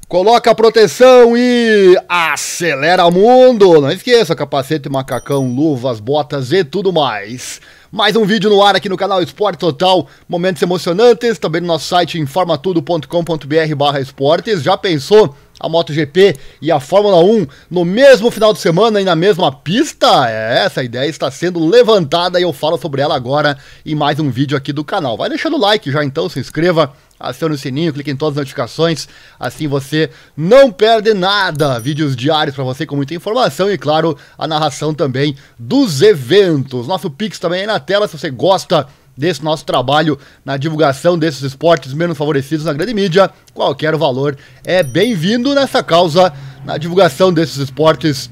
Coloca a proteção e acelera o mundo. Não esqueça, capacete, macacão, luvas, botas e tudo mais. Mais um vídeo no ar aqui no canal Esporte Total. Momentos emocionantes, também no nosso site informatudo.com.br/esportes. Já pensou a MotoGP e a Fórmula 1 no mesmo final de semana e na mesma pista? Essa ideia está sendo levantada e eu falo sobre ela agora em mais um vídeo aqui do canal. Vai deixando o like já então, se inscreva, acione o sininho, clique em todas as notificações, assim você não perde nada. Vídeos diários para você com muita informação e, claro, a narração também dos eventos. Nosso Pix também aí na tela, se você gosta desse nosso trabalho na divulgação desses esportes menos favorecidos na grande mídia. Qualquer valor é bem-vindo nessa causa, na divulgação desses esportes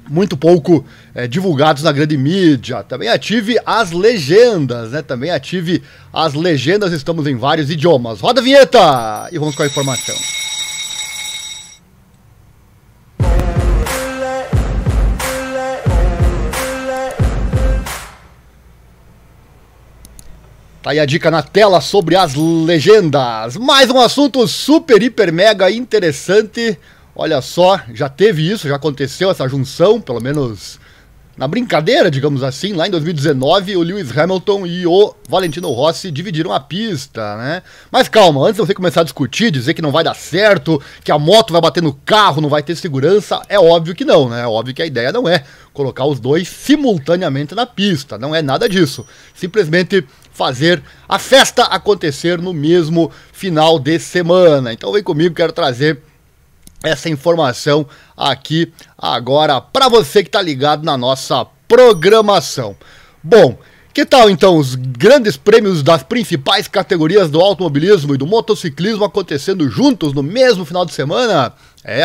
muito pouco divulgados na grande mídia. Também ative as legendas, né? Também ative as legendas, estamos em vários idiomas. Roda a vinheta e vamos com a informação. Tá aí a dica na tela sobre as legendas. Mais um assunto super, hiper, mega interessante. Olha só, já teve isso, já aconteceu essa junção, pelo menos na brincadeira, digamos assim. Lá em 2019, o Lewis Hamilton e o Valentino Rossi dividiram a pista, né? Mas calma, antes de você começar a discutir, dizer que não vai dar certo, que a moto vai bater no carro, não vai ter segurança, é óbvio que não, né? É óbvio que a ideia não é colocar os dois simultaneamente na pista, não é nada disso. Simplesmente fazer a festa acontecer no mesmo final de semana. Então vem comigo, quero trazer essa informação aqui agora para você que está ligado na nossa programação. Bom, que tal então os grandes prêmios das principais categorias do automobilismo e do motociclismo acontecendo juntos no mesmo final de semana?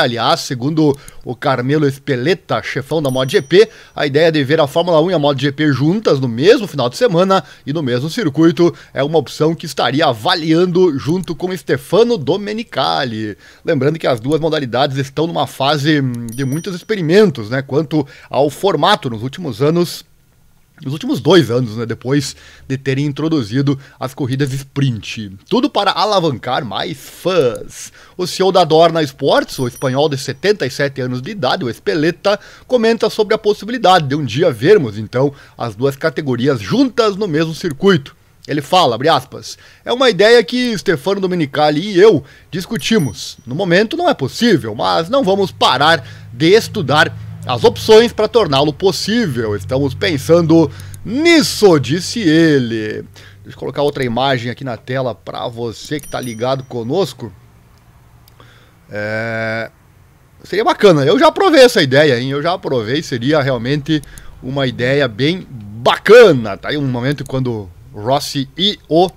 Aliás, segundo o Carmelo Espeleta, chefão da MotoGP, a ideia de ver a Fórmula 1 e a MotoGP juntas no mesmo final de semana e no mesmo circuito é uma opção que estaria avaliando junto com Stefano Domenicali. Lembrando que as duas modalidades estão numa fase de muitos experimentos, né, quanto ao formato nos últimos anos. Nos últimos 2 anos, né, depois de terem introduzido as corridas sprint. Tudo para alavancar mais fãs. O CEO da Dorna Sports, o espanhol de 77 anos de idade, o Espeleta, comenta sobre a possibilidade de um dia vermos, então, as duas categorias juntas no mesmo circuito. Ele fala, abre aspas, é uma ideia que Stefano Domenicali e eu discutimos. No momento não é possível, mas não vamos parar de estudar as opções para torná-lo possível. Estamos pensando nisso, disse ele. Deixa eu colocar outra imagem aqui na tela para você que está ligado conosco. Seria bacana, eu já aprovei essa ideia, hein? Eu já aprovei, seria realmente uma ideia bem bacana. Tá aí um momento quando Rossi e o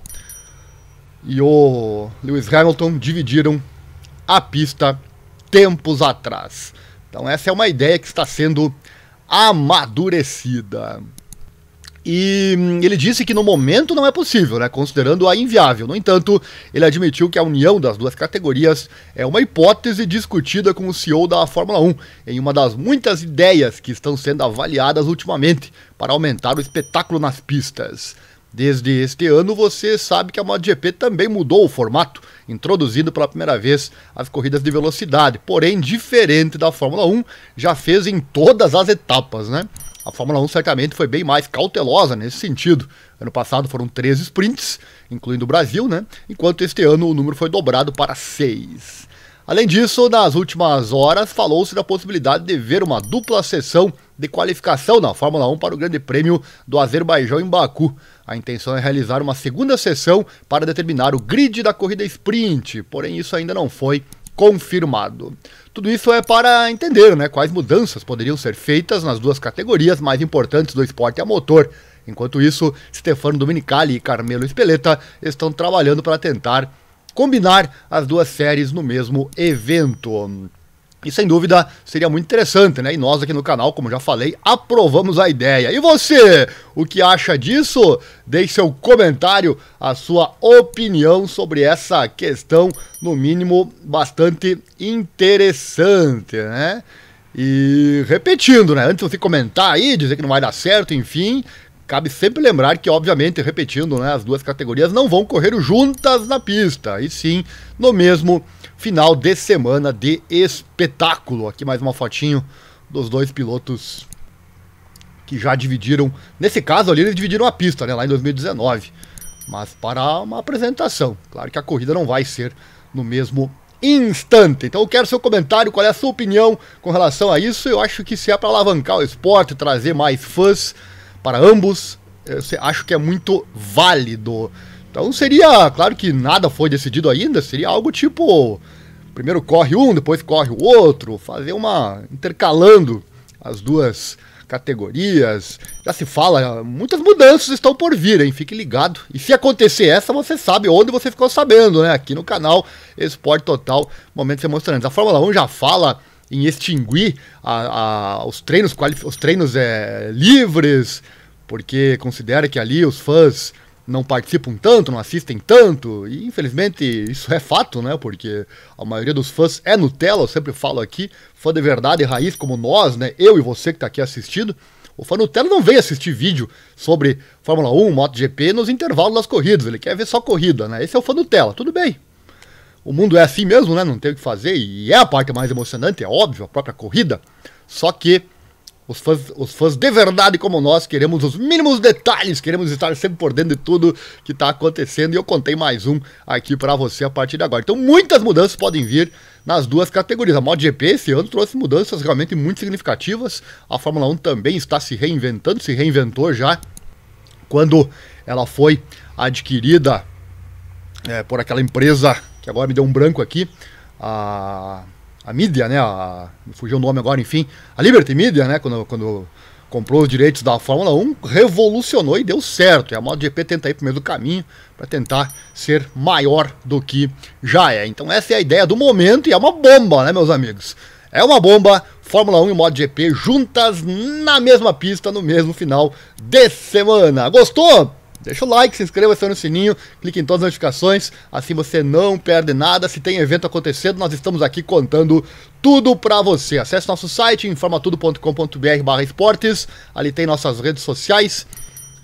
Lewis Hamilton dividiram a pista tempos atrás. Então essa é uma ideia que está sendo amadurecida. E ele disse que no momento não é possível, né, considerando-a inviável. No entanto, ele admitiu que a união das duas categorias é uma hipótese discutida com o CEO da Fórmula 1, em uma das muitas ideias que estão sendo avaliadas ultimamente para aumentar o espetáculo nas pistas. Desde este ano, você sabe que a MotoGP também mudou o formato, introduzindo pela primeira vez as corridas de velocidade. Porém, diferente da Fórmula 1, já fez em todas as etapas, né? A Fórmula 1 certamente foi bem mais cautelosa nesse sentido. Ano passado foram 13 sprints, incluindo o Brasil, né? Enquanto este ano o número foi dobrado para 6. Além disso, nas últimas horas, falou-se da possibilidade de ver uma dupla sessão de qualificação na Fórmula 1 para o Grande Prêmio do Azerbaijão em Baku. A intenção é realizar uma segunda sessão para determinar o grid da corrida sprint, porém isso ainda não foi confirmado. Tudo isso é para entender, né, quais mudanças poderiam ser feitas nas duas categorias mais importantes do esporte a motor. Enquanto isso, Stefano Domenicali e Carmelo Espeleta estão trabalhando para tentar combinar as duas séries no mesmo evento. E sem dúvida seria muito interessante, né? E nós aqui no canal, como já falei, aprovamos a ideia. E você, o que acha disso? Deixe seu comentário, a sua opinião sobre essa questão, no mínimo, bastante interessante, né? E repetindo, né? Antes de você comentar aí, dizer que não vai dar certo, enfim, cabe sempre lembrar que, obviamente, repetindo, né, as duas categorias não vão correr juntas na pista, e sim no mesmo final de semana de espetáculo. Aqui mais uma fotinho dos dois pilotos que já dividiram, nesse caso ali eles dividiram a pista, né, lá em 2019, mas para uma apresentação. Claro que a corrida não vai ser no mesmo instante. Então eu quero seu comentário, qual é a sua opinião com relação a isso. Eu acho que se é para alavancar o esporte, trazer mais fãs para ambos, eu acho que é muito válido. Então seria, claro que nada foi decidido ainda, seria algo tipo, primeiro corre um, depois corre o outro, fazer uma, intercalando as duas categorias. Já se fala, muitas mudanças estão por vir, hein? Fique ligado. E se acontecer essa, você sabe onde você ficou sabendo, né? Aqui no canal Esporte Total, Momentos Emocionantes. A Fórmula 1 já fala em extinguir os treinos livres, porque considera que ali os fãs não participam tanto, não assistem tanto, e infelizmente isso é fato, né, porque a maioria dos fãs é Nutella, eu sempre falo aqui, fã de verdade e raiz como nós, né, eu e você que tá aqui assistindo, o fã Nutella não vem assistir vídeo sobre Fórmula 1, MotoGP nos intervalos das corridas, ele quer ver só corrida, né, esse é o fã Nutella, tudo bem. O mundo é assim mesmo, né, não tem o que fazer, e é a parte mais emocionante, é óbvio, a própria corrida, só que os fãs de verdade como nós queremos os mínimos detalhes, queremos estar sempre por dentro de tudo que está acontecendo, e eu contei mais um aqui para você a partir de agora. Então muitas mudanças podem vir nas duas categorias. A MotoGP esse ano trouxe mudanças realmente muito significativas, a Fórmula 1 também está se reinventando, se reinventou já quando ela foi adquirida por aquela empresa, que agora me deu um branco aqui, a mídia, né, me fugiu o nome agora, enfim, a Liberty Media, né, quando comprou os direitos da Fórmula 1, revolucionou e deu certo. E a MotoGP tenta ir pro meio do caminho para tentar ser maior do que já é. Então essa é a ideia do momento e é uma bomba, né, meus amigos? É uma bomba, Fórmula 1 e MotoGP juntas na mesma pista, no mesmo final de semana. Gostou? Deixa o like, se inscreva, acione o sininho, clique em todas as notificações, assim você não perde nada. Se tem evento acontecendo, nós estamos aqui contando tudo pra você. Acesse nosso site, informatudo.com.br/esportes, ali tem nossas redes sociais,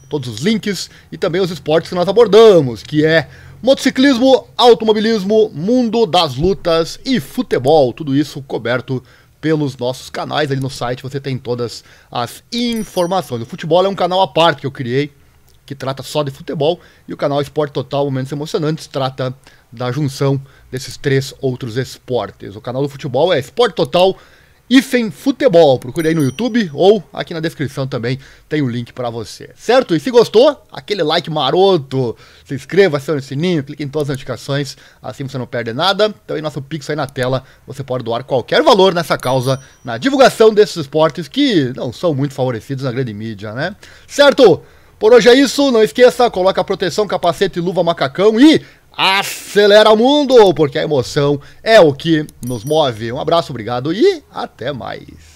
todos os links e também os esportes que nós abordamos, que é motociclismo, automobilismo, mundo das lutas e futebol, tudo isso coberto pelos nossos canais. Ali no site você tem todas as informações. O futebol é um canal à parte que eu criei, que trata só de futebol, e o canal Esporte Total Momentos Emocionantes trata da junção desses três outros esportes. O canal do futebol é Esporte Total Futebol. Procure aí no YouTube ou aqui na descrição também tem o link para você, certo? E se gostou, aquele like maroto, se inscreva, acione o sininho, clique em todas as notificações, assim você não perde nada. Então aí nosso Pix aí na tela, você pode doar qualquer valor nessa causa, na divulgação desses esportes que não são muito favorecidos na grande mídia, né? Certo? Por hoje é isso, não esqueça, coloca a proteção, capacete, luva, macacão e acelera o mundo, porque a emoção é o que nos move. Um abraço, obrigado e até mais.